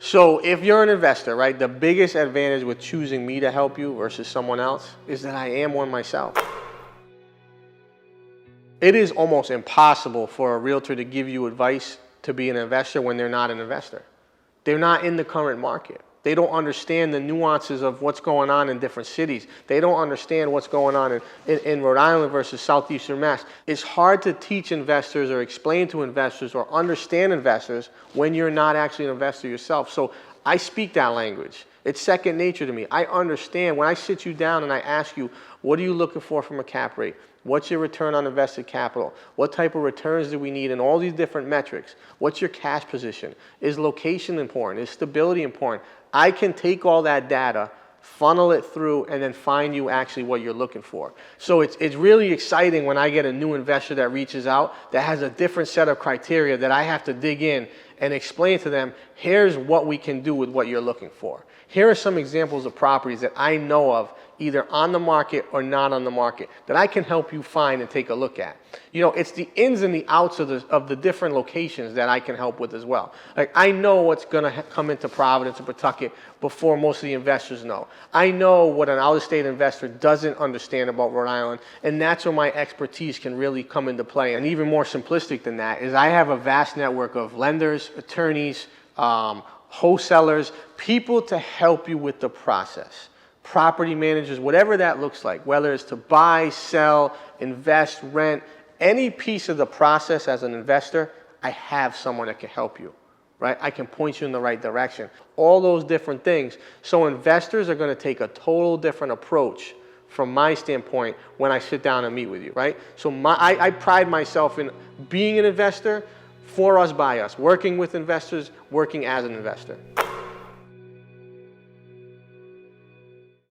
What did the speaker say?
So if you're an investor, right, the biggest advantage with choosing me to help you versus someone else is that I am one myself. It is almost impossible for a realtor to give you advice to be an investor when they're not an investor. They're not in the current market. They don't understand the nuances of what's going on in different cities. They don't understand what's going on in Rhode Island versus Southeastern Mass. It's hard to teach investors or explain to investors or understand investors when you're not actually an investor yourself. So I speak that language. It's second nature to me. I understand. When I sit you down and I ask you, what are you looking for from a cap rate? What's your return on invested capital? What type of returns do we need in all these different metrics? What's your cash position? Is location important? Is stability important? I can take all that data, funnel it through, and then find you actually what you're looking for. So it's really exciting when I get a new investor that reaches out that has a different set of criteria that I have to dig in and explain to them, here's what we can do with what you're looking for. Here are some examples of properties that I know of, either on the market or not on the market, that I can help you find and take a look at. You know, it's the ins and the outs of the different locations that I can help with as well. Like, I know what's gonna come into Providence or Pawtucket before most of the investors know. I know what an out-of-state investor doesn't understand about Rhode Island, and that's where my expertise can really come into play. And even more simplistic than that is I have a vast network of lenders, attorneys, wholesalers, people to help you with the process. Property managers, whatever that looks like, whether it's to buy, sell, invest, rent, any piece of the process as an investor, I have someone that can help you, right? I can point you in the right direction. All those different things. So investors are going to take a total different approach from my standpoint when I sit down and meet with you, right? So I pride myself in being an investor, for us, by us, working with investors, working as an investor.